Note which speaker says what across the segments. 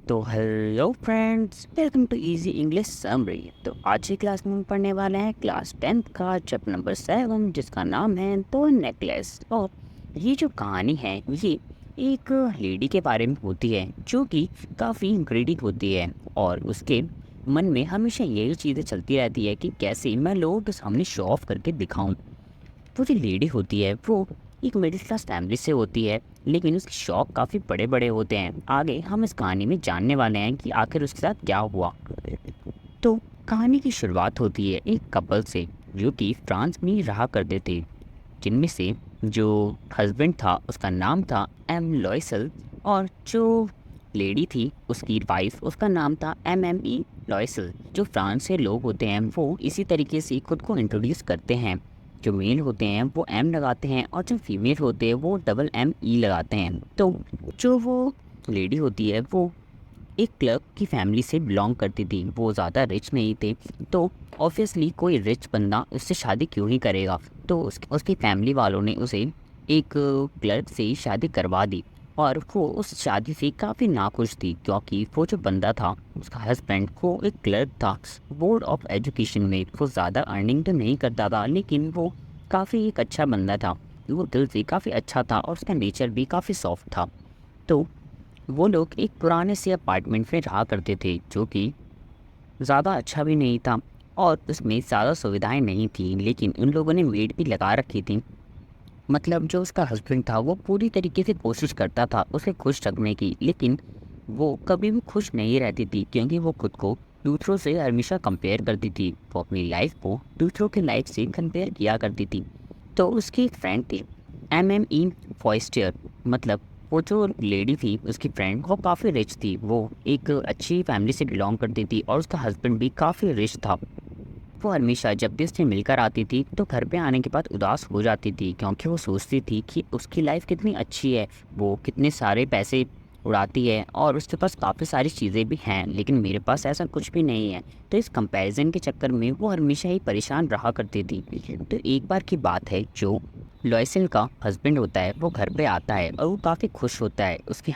Speaker 1: तो hello friends, welcome to easy English summary. तो आज की क्लास में हम पढ़ने वाले हैं क्लास 10th का चैप्टर नंबर 7, जिसका नाम है द नेकलेस। और ये जो कहानी है ये एक लेडी के बारे में होती है जो कि काफ़ी ग्रीडी होती है और उसके मन में हमेशा यही चीज़ें चलती रहती है कि कैसे मैं लोगों के सामने शो ऑफ करके दिखाऊं। वो जो लेडी होती है वो एक मिडिल क्लास फैमिली से होती है, लेकिन उसके शौक काफ़ी बड़े बड़े होते हैं। आगे हम इस कहानी में जानने वाले हैं कि आखिर उसके साथ क्या हुआ। तो कहानी की शुरुआत होती है एक कपल से जो कि फ्रांस में रहा करते थे, जिनमें से जो हस्बैंड था उसका नाम था एम लॉयसल, और जो लेडी थी उसकी वाइफ उसका नाम था MME लॉयसल। जो फ्रांस से लोग होते हैं वो इसी तरीके से खुद को इंट्रोड्यूस करते हैं। जो मेल होते हैं वो M लगाते हैं और जो फीमेल होते हैं वो MME लगाते हैं। तो जो वो लेडी होती है वो एक क्लर्क की फैमिली से बिलोंग करती थी। वो ज़्यादा रिच नहीं थे, तो ऑब्वियसली कोई रिच बंदा उससे शादी क्यों ही करेगा। तो उसकी फैमिली वालों ने उसे एक क्लर्क से शादी करवा दी, और वो उस शादी से काफ़ी नाखुश थी क्योंकि वो जो बंदा था उसका हस्बैंड वो एक क्लर्क था बोर्ड ऑफ एजुकेशन में। वो ज़्यादा अर्निंग तो नहीं करता था, लेकिन वो काफ़ी एक अच्छा बंदा था। वो दिल से काफ़ी अच्छा था और उसका नेचर भी काफ़ी सॉफ्ट था। तो वो लोग एक पुराने से अपार्टमेंट में रहा करते थे जो कि ज़्यादा अच्छा भी नहीं था और उसमें ज़्यादा सुविधाएं नहीं थी, लेकिन उन लोगों ने मेड भी लगा रखी थी। मतलब जो उसका हस्बैंड था वो पूरी तरीके से कोशिश करता था उसे खुश रखने की, लेकिन वो कभी भी खुश नहीं रहती थी क्योंकि वो खुद को दूसरों से हमेशा कंपेयर करती थी। वो अपनी लाइफ को दूसरों की लाइफ से कंपेयर किया करती थी। तो उसकी एक फ्रेंड थी MME फॉइस्टर। मतलब वो जो लेडी थी उसकी फ्रेंड वो काफ़ी रिच थी। वो एक अच्छी फैमिली से बिलोंग करती थी और उसका हस्बैंड भी काफ़ी रिच था। वो हमेशा जब भी उससे मिलकर आती थी तो घर पे आने के बाद उदास हो जाती थी क्योंकि वो सोचती थी कि उसकी लाइफ कितनी अच्छी है, वो कितने सारे पैसे उड़ाती है और उसके पास काफ़ी सारी चीज़ें भी हैं, लेकिन मेरे पास ऐसा कुछ भी नहीं है। तो इस कंपैरिजन के चक्कर में वो हमेशा ही परेशान रहा करती थी। तो एक बार की बात है, जो लॉयसल का हस्बैंड होता है वो घर पे आता है और वो काफ़ी खुश होता है। उसके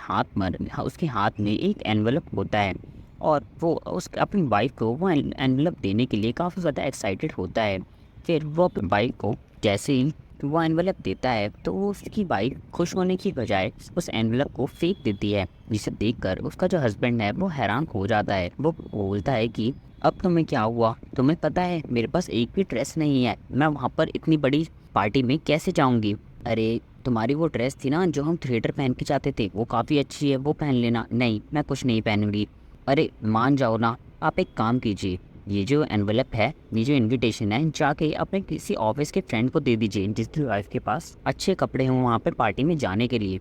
Speaker 1: हाथ में एक एनवलप होता है और वो उस अपनी वाइफ को वो एनवलप देने के लिए काफ़ी ज़्यादा एक्साइटेड होता है। फिर वो अपनी वाइफ को जैसे ही वो एनवलप देता है तो वो उसकी वाइफ खुश होने की बजाय उस एनवलप को फेंक देती है, जिसे देखकर उसका जो हस्बैंड है वो हैरान हो जाता है। वो बोलता है कि अब तुम्हें क्या हुआ, तुम्हें पता है मेरे पास एक भी ड्रेस नहीं है, मैं वहाँ पर इतनी बड़ी पार्टी में कैसे जाऊँगी। अरे तुम्हारी वो ड्रेस थी ना जो हम थिएटर पहन के जाते थे, वो काफ़ी अच्छी है, वो पहन लेना। नहीं, मैं कुछ नहीं पहनूंगी। अरे मान जाओ ना, आप एक काम कीजिए, ये जो एनवलप है, ये जो इनविटेशन है, जाके अपने किसी ऑफिस के फ्रेंड को दे दीजिए जिसकी वाइफ के पास अच्छे कपड़े हों वहाँ पे पार्टी में जाने के लिए।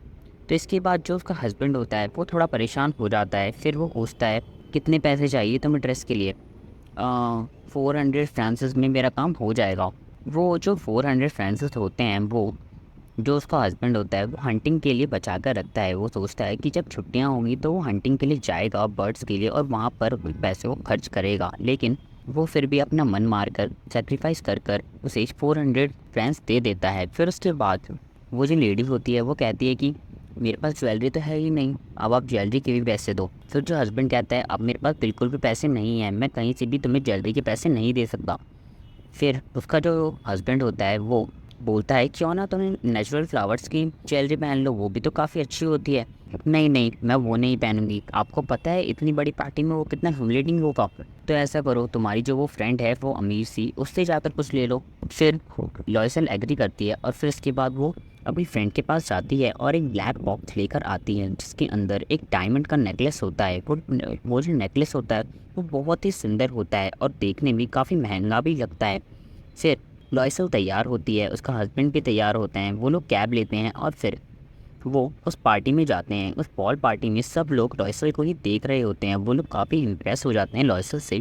Speaker 1: तो इसके बाद जो उसका हस्बैंड होता है वो थोड़ा परेशान हो जाता है। फिर वो पूछता है कितने पैसे चाहिए तुम्हें ड्रेस के लिए। 400 फ्रांसिस में मेरा काम हो जाएगा। वो जो 400 फ्रांसिस होते हैं वो जो उसका हस्बैंड होता है वो हंटिंग के लिए बचा कर रखता है। वो सोचता है कि जब छुट्टियां होंगी तो वो हंटिंग के लिए जाएगा बर्ड्स के लिए और वहाँ पर पैसे को खर्च करेगा, लेकिन वो फिर भी अपना मन मार कर सेक्रीफाइस कर कर उसे 400 फ्रेंड्स दे देता है। फिर उसके बाद वो जो लेडी होती है वो कहती है कि मेरे पास ज्वेलरी तो है ही नहीं, अब आप ज्वेलरी के भी पैसे दो। फिर जो हस्बैंड कहता है अब मेरे पास बिल्कुल भी पैसे नहीं हैं, मैं कहीं से भी तुम्हें ज्वेलरी के पैसे नहीं दे सकता। फिर उसका जो हस्बैंड होता है वो बोलता है क्यों ना तुम नेचुरल फ्लावर्स की ज्वेलरी पहन लो, वो भी तो काफ़ी अच्छी होती है। नहीं नहीं, मैं वो नहीं पहनूंगी, आपको पता है इतनी बड़ी पार्टी में वो कितना ह्यूमिलेटिंग होगा। तो ऐसा करो, तुम्हारी जो वो फ्रेंड है वो अमीर सी, उससे जाकर कुछ ले लो। फिर लॉयसल एग्री करती है और फिर इसके बाद वो अपनी फ्रेंड के पास जाती है और एक ब्लैक बॉक्स लेकर आती है जिसके अंदर एक डायमंड का नेकलेस होता है। वो जो नेकलेस होता है वो बहुत ही सुंदर होता है और देखने में काफ़ी महंगा भी लगता है। फिर लॉयसल तैयार होती है, उसका हस्बैंड भी तैयार होते हैं, वो लोग कैब लेते हैं और फिर वो उस पार्टी में जाते हैं। उस बॉल पार्टी में सब लोग लॉयसल को ही देख रहे होते हैं। वो लोग काफ़ी इम्प्रेस हो जाते हैं लॉयसल से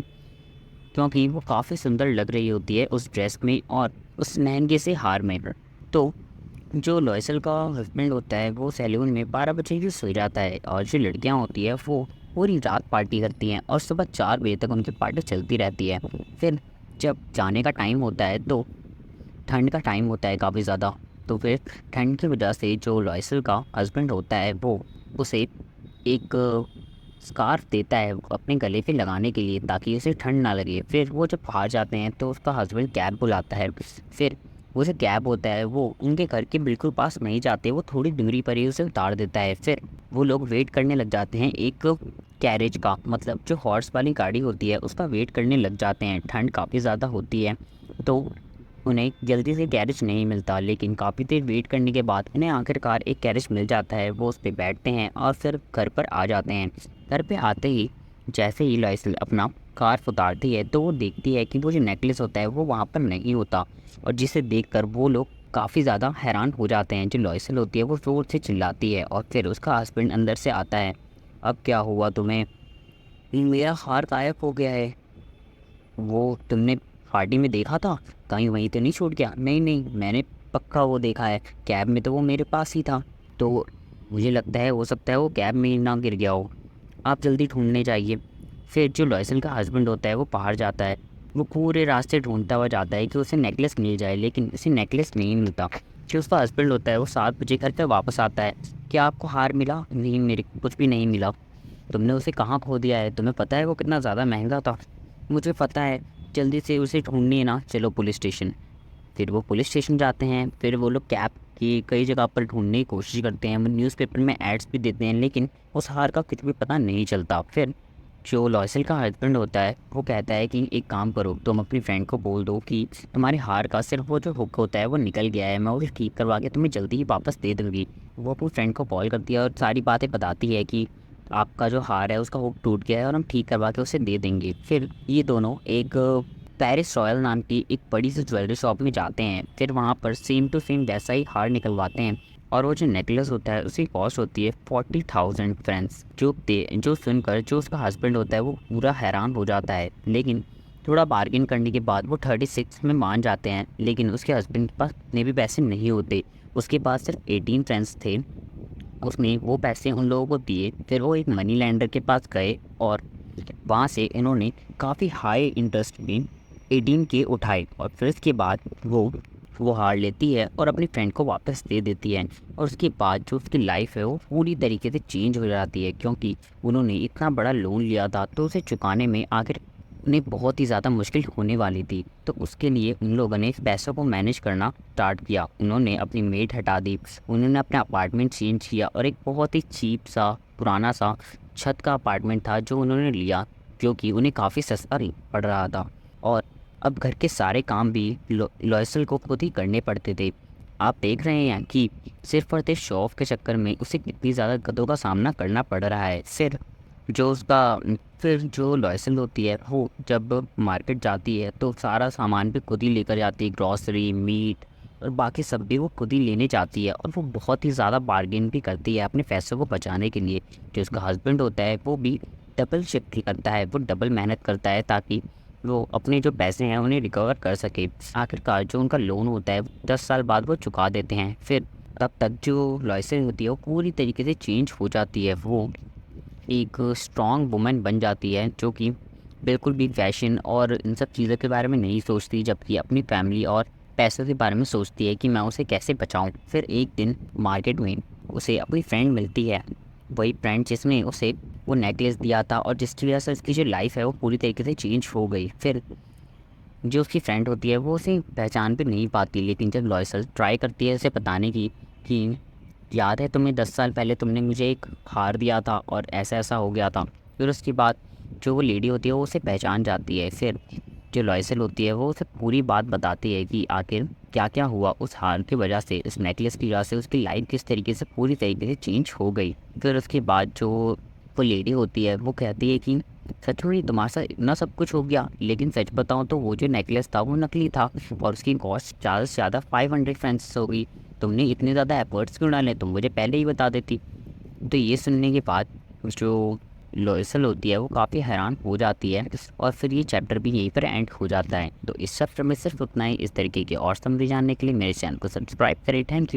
Speaker 1: क्योंकि वो काफ़ी सुंदर लग रही होती है उस ड्रेस में और उस महंगे से हार में। तो जो लॉयसल का हस्बैंड होता है वो सैलून में 12 बजे ही सो जाता है और जो लड़कियां होती है वो पूरी रात पार्टी करती हैं और सुबह 4 बजे तक उनकी पार्टी चलती रहती है। फिर जब जाने का टाइम होता है तो ठंड का टाइम होता है काफ़ी ज़्यादा। तो फिर ठंड की वजह से जो लॉयसल का हस्बैंड होता है वो उसे एक स्कार्फ देता है अपने गले पे लगाने के लिए ताकि उसे ठंड ना लगे। फिर वो जब बाहर जाते हैं तो उसका हस्बैंड कैब बुलाता है। फिर वो जो कैब होता है वो उनके घर के बिल्कुल पास नहीं जाते, वो थोड़ी दूरी पर ही उसे उतार देता है। फिर वो लोग वेट करने लग जाते हैं एक कैरेज का, मतलब जो हॉर्स वाली गाड़ी होती है उसका वेट करने लग जाते हैं। ठंड काफ़ी ज़्यादा होती है तो उन्हें जल्दी से कैरेज नहीं मिलता, लेकिन काफ़ी देर वेट करने के बाद उन्हें आखिरकार एक कैरेज मिल जाता है। वो उस पर बैठते हैं और फिर घर पर आ जाते हैं। घर पे आते ही जैसे ही लॉयसल अपना कार उतारती है तो वो देखती है कि वो जो नेकलेस होता है वो वहाँ पर नहीं होता, और जिसे देखकर वो लोग काफ़ी ज़्यादा हैरान हो जाते हैं। जो लॉयसल होती है वो ज़ोर से चिल्लाती है और फिर उसका हस्बैंड अंदर से आता है। अब क्या हुआ तुम्हें? मेरा हार गायब हो गया है। वो तुमने पार्टी में देखा था? कहीं वहीं तो नहीं छूट गया? नहीं नहीं, मैंने पक्का वो देखा है, कैब में तो वो मेरे पास ही था। तो मुझे लगता है हो सकता है वो कैब में ही ना गिर गया हो, आप जल्दी ढूंढने जाइए। फिर जो लॉयसन का हस्बैंड होता है वो बाहर जाता है। वो पूरे रास्ते ढूंढता हुआ जाता है कि उसे नेकलेस मिल जाए, लेकिन उसे नेकलेस नहीं मिलता। जो उसका हस्बैंड होता है वो 7 बजे घर पर वापस आता है। क्या आपको हार मिला? नहीं, मेरे को कुछ भी नहीं मिला। तुमने उसे कहाँ खो दिया है? तुम्हें पता है वो कितना ज़्यादा महंगा था। मुझे पता है, जल्दी से उसे ढूंढनी ना, चलो पुलिस स्टेशन। फिर वो पुलिस स्टेशन जाते हैं। फिर वो लोग कैब की कई जगह पर ढूंढने की कोशिश करते हैं, वो न्यूज़पेपर में एड्स भी देते हैं, लेकिन उस हार का कुछ भी पता नहीं चलता। फिर जो लॉयसल का हस्बैंड होता है वो कहता है कि एक काम करो, तुम अपनी फ्रेंड को बोल दो कि तुम्हारे हार का सिर्फ वो जो हुक होता है वो निकल गया है, मैं उसे ठीक करवा के तुम्हें जल्दी ही वापस दे दूँगी। वो अपनी फ्रेंड को कॉल करती है और सारी बातें बताती है कि आपका जो हार है उसका हुक टूट गया है और हम ठीक करवा के उसे दे देंगे। फिर ये दोनों एक पेरिस रॉयल नाम की एक बड़ी सी ज्वेलरी शॉप में जाते हैं। फिर वहाँ पर सेम टू सेम वैसा ही हार निकलवाते हैं, और वो जो नेकलेस होता है उसकी कॉस्ट होती है 40,000 फ्रेंड्स। जो सुनकर जो उसका हस्बैंड होता है वो पूरा हैरान हो जाता है, लेकिन थोड़ा बार्गेन करने के बाद वो 36 में मान जाते हैं। लेकिन उसके हस्बैंड के पास इतने भी पैसे नहीं होते, उसके पास सिर्फ 18 फ्रेंड्स थे। उसने वो पैसे उन लोगों को दिए। फिर वो एक मनी लैंडर के पास गए और वहाँ से इन्होंने काफ़ी हाई इंटरेस्ट में 18K उठाए, और फिर इसके बाद वो हार लेती है और अपनी फ्रेंड को वापस दे देती है। और उसके बाद जो उसकी लाइफ है वो पूरी तरीके से चेंज हो जाती है, क्योंकि उन्होंने इतना बड़ा लोन लिया था तो उसे चुकाने में आखिर उन्हें बहुत ही ज़्यादा मुश्किल होने वाली थी। तो उसके लिए उन लोगों ने पैसों को मैनेज करना स्टार्ट किया। उन्होंने अपनी मेड हटा दी, उन्होंने अपना अपार्टमेंट चेंज किया और एक बहुत ही चीप सा पुराना सा छत का अपार्टमेंट था जो उन्होंने लिया, जो कि उन्हें काफ़ी सस्ता पड़ रहा था। और अब घर के सारे काम भी लॉयसल को खुद ही करने पड़ते थे। आप देख रहे हैं कि सिर्फ और सिर्फ शो ऑफ के चक्कर में उसे कितनी ज़्यादा गदों का सामना करना पड़ रहा है। फिर जो लॉयसल होती है वो जब मार्केट जाती है तो सारा सामान भी खुद ही लेकर जाती है, ग्रॉसरी, मीट और बाकी सब भी वो खुद ही लेने जाती है। और वो बहुत ही ज़्यादा बार्गेन भी करती है अपने पैसों को बचाने के लिए। जो उसका हस्बैंड होता है वो भी डबल शिफ्ट करता है, वो डबल मेहनत करता है ताकि वो अपने जो पैसे हैं उन्हें रिकवर कर सके। आखिरकार जो उनका लोन होता है 10 साल बाद वो चुका देते हैं। फिर तब तक जो लॉयसल होती है वो पूरी तरीके से चेंज हो जाती है। वो एक स्ट्रॉन्ग वुमेन बन जाती है जो कि बिल्कुल भी फैशन और इन सब चीज़ों के बारे में नहीं सोचती, जबकि अपनी फैमिली और पैसों के बारे में सोचती है कि मैं उसे कैसे बचाऊं। फिर एक दिन मार्केट में उसे अपनी फ्रेंड मिलती है, वही फ्रेंड जिसने उसे वो नेकलेस दिया था और जिसकी वजह से उसकी जो लाइफ है वो पूरी तरीके से चेंज हो गई। फिर जो उसकी फ्रेंड होती है वो उसे पहचान भी नहीं पाती, लेकिन जब लॉयसल ट्राई करती है उसे बताने की कि याद है तुम्हें 10 साल पहले तुमने मुझे एक हार दिया था और ऐसा ऐसा हो गया था, फिर उसके बाद जो वो लेडी होती है वो उसे पहचान जाती है। फिर जो लॉयसल होती है वो उसे पूरी बात बताती है कि आखिर क्या क्या हुआ उस हार की वजह से, इस नेकलेस की वजह से उसकी लाइफ किस तरीके से पूरी तरीके से चेंज हो गई। फिर उसके बाद जो वो लेडी होती है वो कहती है कि सच में तुम्हारे साथ इतना सब कुछ हो गया, लेकिन सच बताऊं तो वो जो नेकलेस था वो नकली था और उसकी कॉस्ट ज़्यादा से ज़्यादा 500 फ्रेंड्स हो गई। तुमने इतने ज़्यादा एफर्ट्स क्यों डाले, तुम मुझे पहले ही बता देती। तो ये सुनने के बाद जो लॉयसल होती है वो काफ़ी हैरान हो जाती है, और फिर ये चैप्टर भी यहीं पर एंड हो जाता है। तो इस चैप्टर में सिर्फ उतना ही। इस तरीके के और समरी जानने के लिए मेरे चैनल को सब्सक्राइब करें। Thank you.